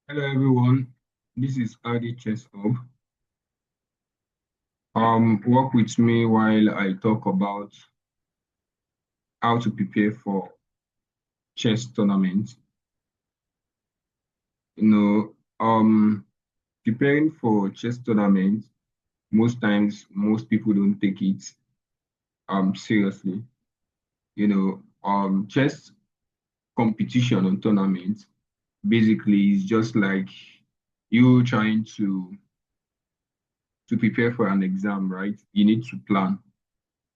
Hello everyone, this is Adi Chess Hub. Work with me while I talk about how to prepare for chess tournament. You know, preparing for chess tournament, most times most people don't take it seriously. Chess competition and tournament basically is just like you trying to prepare for an exam, right? You need to plan,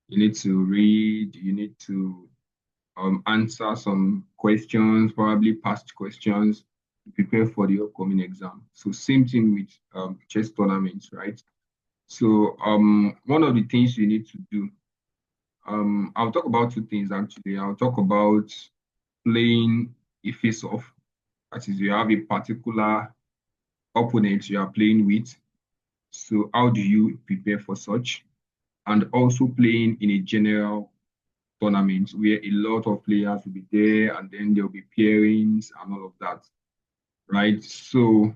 you need to read, you need to answer some questions, probably past questions, to prepare for the upcoming exam. So same thing with chess tournaments, right? So one of the things you need to do, I'll talk about two things actually. I'll talk about playing a face-off. That is, you have a particular opponent you are playing with. So how do you prepare for such? And also playing in a general tournament where a lot of players will be there and then there'll be pairings and all of that, right? So,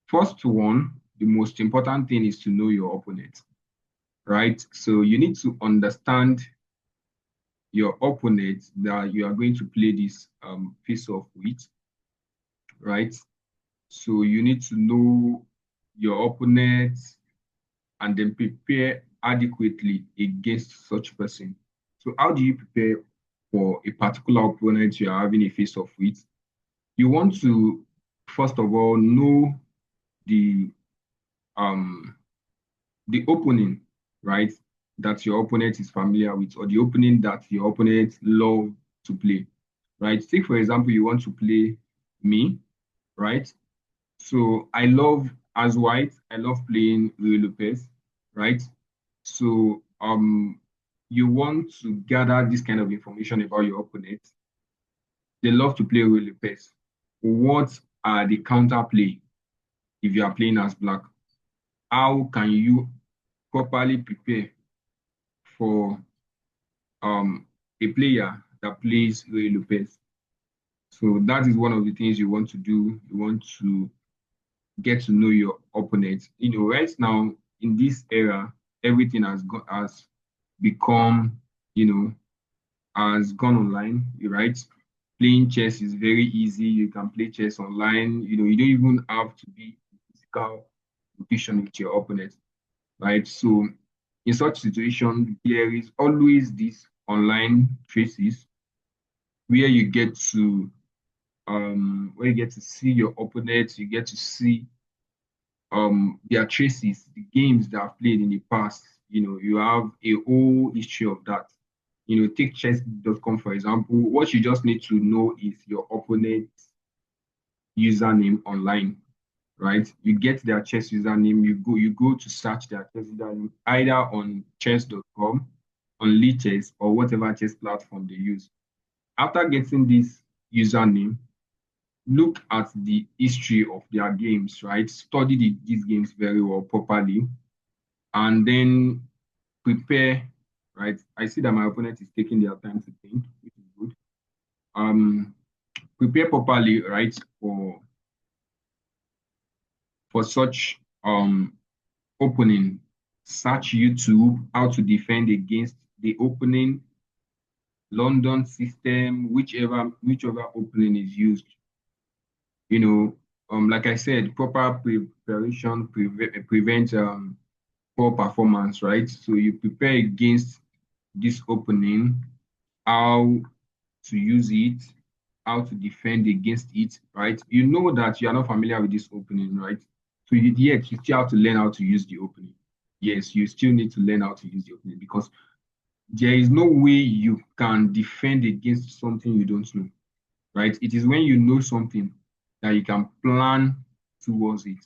first one, the most important thing is to know your opponent, right? So, you need to understand your opponent that you are going to play this face off with, right? So, you need to know your opponent and then prepare adequately against such person. So, how do you prepare for a particular opponent you are having a face off with? You want to first of all know the um the opening, right? That your opponent is familiar with, or the opening that your opponent love to play, right? Take for example, you want to play me, right? So I love as white, I love playing Rui Lopez, right? So you want to gather this kind of information about your opponent. They love to play Rui Lopez. What are the counter play if you are playing as black? How can you properly prepare for a player that plays Ray Lopez? So that is one of the things you want to do. You want to get to know your opponent. Right now in this era, everything has become, you know, has gone online, right? Playing chess is very easy. You can play chess online. You don't even have to be in physical competition with your opponent, right? So in such situation, there is always this online traces where you get to see your opponents, you get to see their traces, the games they have played in the past. You have a whole history of that. Take chess.com for example. What you just need to know is your opponent's username online, right? You get their chess username, you go to search their chess username either on chess.com, on Lichess, or whatever chess platform they use. After getting this username, look at the history of their games, right? Study these games very well, properly, and then prepare, right? I see that my opponent is taking their time to think, which is good. Um, Prepare properly, right, for such opening. Search YouTube how to defend against the opening, London system, whichever opening is used. You know, like I said, proper preparation prevents poor performance, right? So you prepare against this opening, how to use it, how to defend against it, right? You know that you are not familiar with this opening, right? So yet you still have to learn how to use the opening. Yes, you still need to learn how to use the opening because there is no way you can defend against something you don't know, right? It is when you know something that you can plan towards it,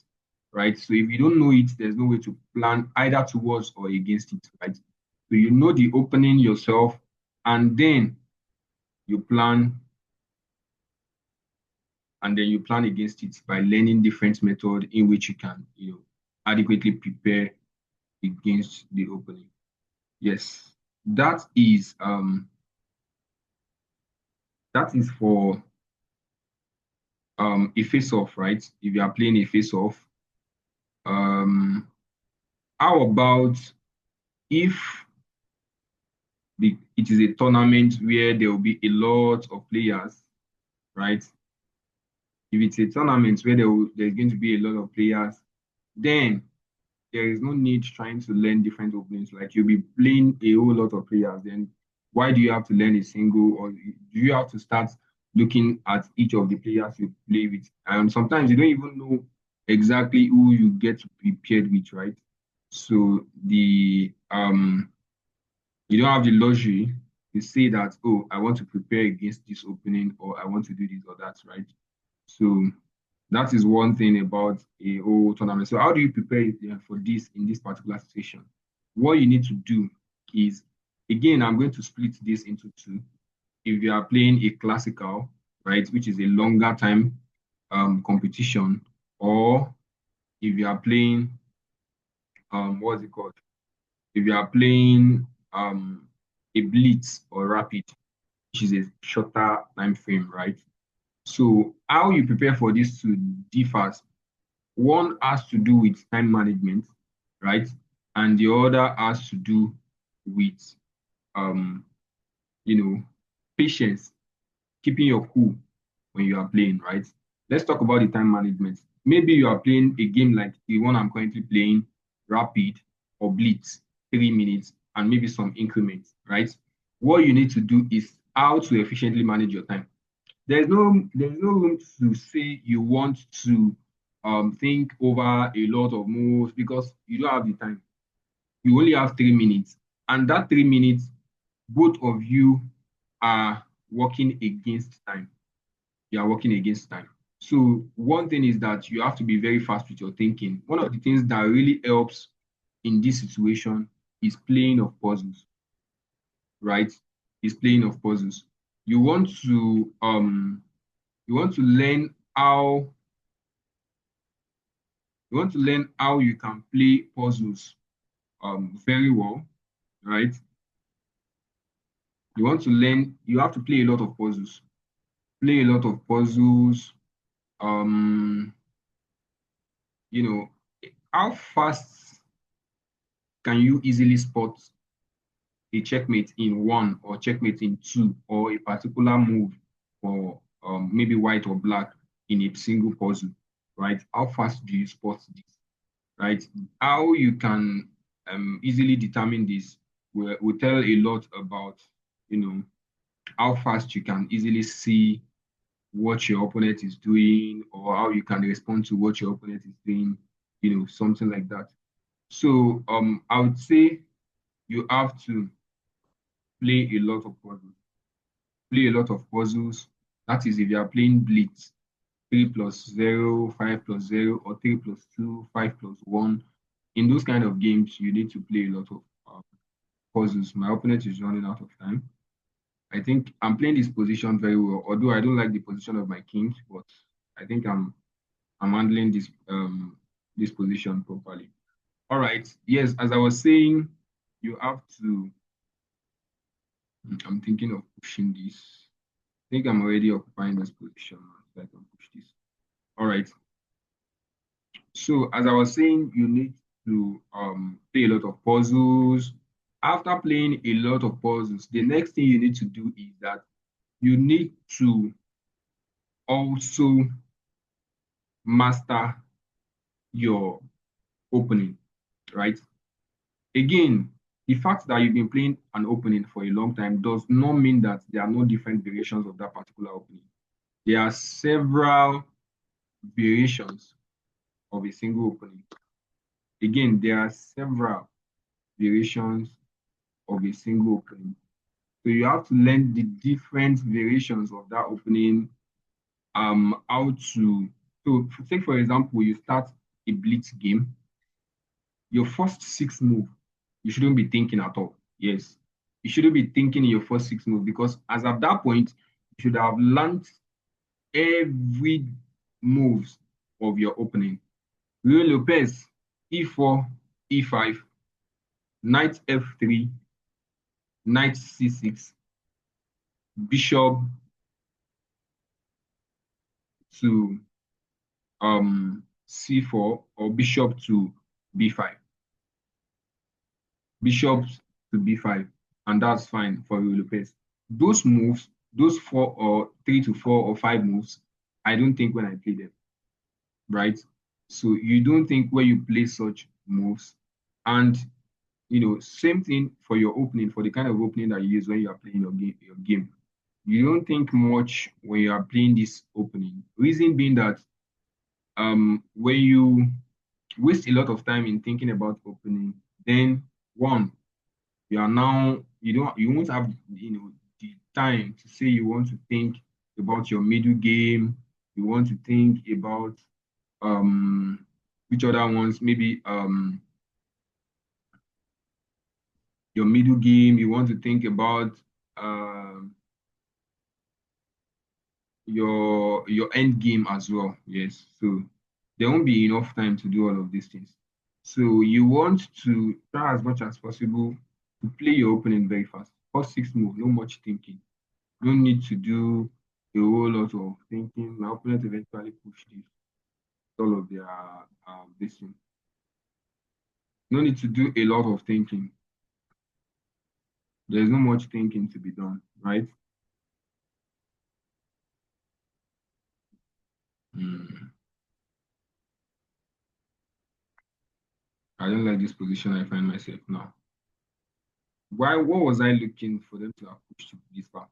right? So if you don't know it, there's no way to plan either towards or against it, right? So you know the opening yourself, and then you plan, and then you plan against it by learning different methods in which you can, adequately prepare against the opening. Yes, that is um that is for a face-off, right? If you are playing a face-off, um, how about if it is a tournament where there will be a lot of players, right? If it's a tournament where there's going to be a lot of players, then there is no need trying to learn different openings. Like you'll be playing a whole lot of players, then why do you have to learn a single, or do you have to start looking at each of the players you play with? And sometimes you don't even know exactly who you get to be paired with, right? So you don't have the luxury to say that, oh, I want to prepare against this opening, or I want to do this or that, right? So that is one thing about a whole tournament. So how do you prepare for this in this particular situation? What you need to do is, again, I'm going to split this into two. If you are playing a classical, right, which is a longer time competition, or if you are playing what's it called? If you are playing a blitz or rapid, which is a shorter time frame, right? So how you prepare for this to differs. One has to do with time management, right? And the other has to do with um, you know, patience, keeping your cool when you are playing, right? Let's talk about the time management. Maybe you are playing a game like the one I'm currently playing, Rapid or Blitz, 3 minutes, and maybe some increments, right? What you need to do is how to efficiently manage your time. There's no room to say you want to think over a lot of moves because you don't have the time. You only have 3 minutes, and that 3 minutes, both of you are working against time. You are working against time. So one thing is that you have to be very fast with your thinking. One of the things that really helps in this situation is playing of puzzles, right? Is playing of puzzles. You want to um you want to learn how you can play puzzles very well, right? You have to play a lot of puzzles. Play a lot of puzzles. Um, you know, how fast can you easily spot a checkmate in one or checkmate in two or a particular move for maybe white or black in a single puzzle, right? How fast do you spot this, right? How you can easily determine this will tell a lot about, you know, how fast you can easily see what your opponent is doing or how you can respond to what your opponent is doing, something like that. So I would say you have to play a lot of puzzles. Play a lot of puzzles. That is if you are playing blitz, 3+0, 5+0, or 3+2, 5+1. In those kind of games, you need to play a lot of puzzles. My opponent is running out of time. I think I'm playing this position very well, although I don't like the position of my king, but I think I'm handling this position properly. All right. Yes, as I was saying, you have to. I'm thinking of pushing this. I think I'm already occupying this position now, so I can push this. All right. So as I was saying, you need to play a lot of puzzles. After playing a lot of puzzles, the next thing you need to do is that you need to also master your opening, right? Again, the fact that you've been playing an opening for a long time does not mean that there are no different variations of that particular opening. There are several variations of a single opening. Again, there are several variations of a single opening. So you have to learn the different variations of that opening, how to, so take for example, you start a blitz game, your first six move, you shouldn't be thinking at all. Yes. You shouldn't be thinking in your first six moves because as at that point, you should have learned every moves of your opening. Rio Lopez, E4, E5, knight F3, knight C6, bishop to c4 or bishop to b5. Bishop to b5, and that's fine for Ruy Lopez. Those moves, those four or 3 to 4 or 5 moves, I don't think when I play them, right? So you don't think when you play such moves, and same thing for your opening, for the kind of opening that you use when you are playing your game. You don't think much when you are playing this opening. Reason being that when you waste a lot of time in thinking about opening, then one, you won't have the time to say you want to think about your middle game. You want to think about um which other ones, maybe your middle game. You want to think about um your end game as well. Yes. So there won't be enough time to do all of these things. So you want to try as much as possible to play your opening very fast. First 6 moves, no much thinking. No need to do a whole lot of thinking. My opponent eventually push this, all of their this thing. No need to do a lot of thinking. There's no much thinking to be done, right? Mm. I don't like this position I find myself now. Why? What was I looking for them to have pushed this far?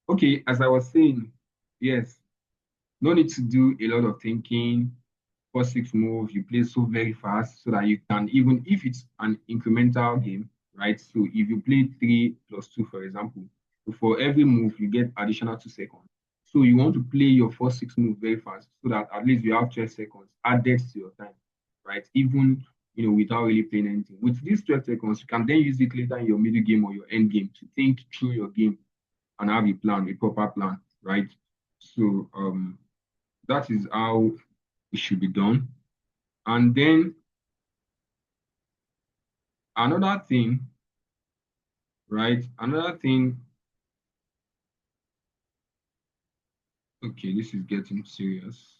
Okay, as I was saying, yes, no need to do a lot of thinking. First 6 moves, you play so very fast so that you can, even if it's an incremental game, right? So if you play 3 plus 2, for example, for every move you get additional 2 seconds. So you want to play your first 6 moves very fast so that at least you have 12 seconds added to your time, right? Even without really playing anything. With these 12 seconds, you can then use it later in your middle game or your end game to think through your game and have a plan, a proper plan, right? So that is how it should be done. And then another thing, right? Another thing, okay, this is getting serious.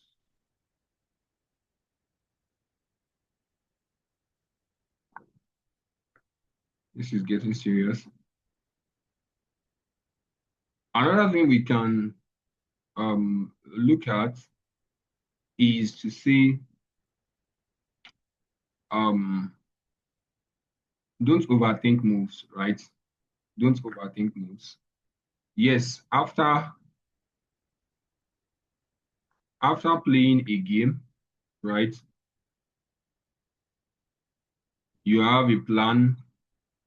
This is getting serious. Another thing we can look at is to say, um, don't overthink moves, right? Don't overthink moves. Yes, after playing a game, right? You have a plan,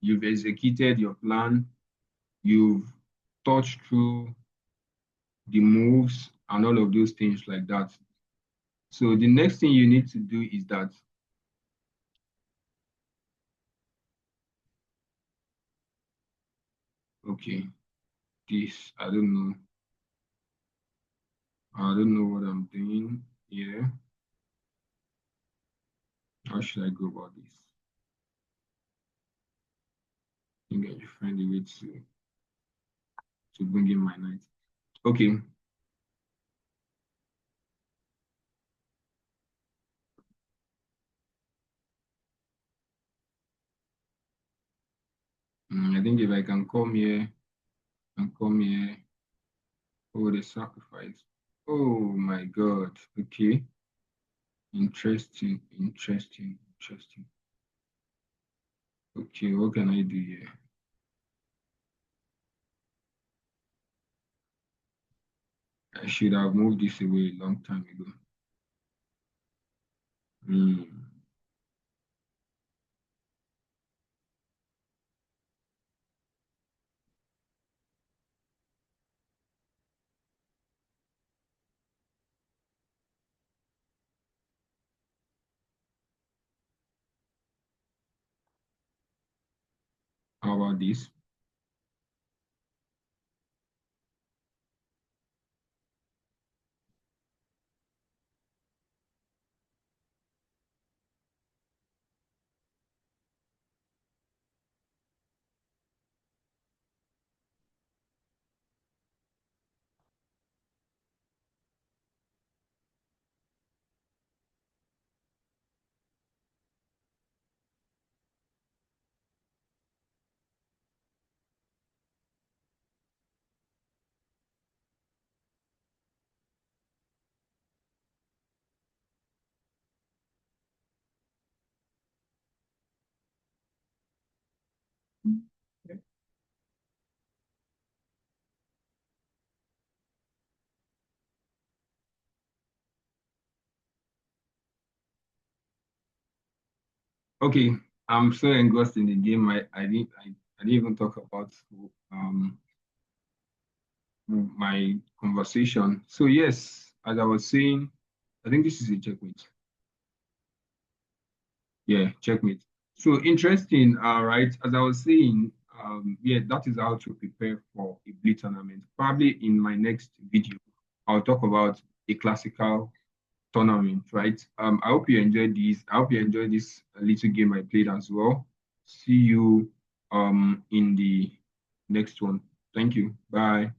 you've executed your plan, you've thought through the moves and all of those things like that. So the next thing you need to do is that, okay, this, I don't know what I'm doing here. How should I go about this? I think I should find a way to bring in my knight. Okay, I think if I can come here and come here, oh, the sacrifice. Oh my God. Okay, interesting, interesting, interesting. Okay, what can I do here? I should have moved this away a long time ago. Hmm. How about this? Okay, I'm so engrossed in the game. I didn't even talk about um my conversation. So yes, as I was saying, I think this is a checkmate. Yeah, checkmate. So interesting, right? As I was saying, yeah, that is how to prepare for a blitz tournament. Probably in my next video, I'll talk about a classical tournament, right? I hope you enjoyed this. I hope you enjoyed this little game I played as well. See you in the next one. Thank you. Bye.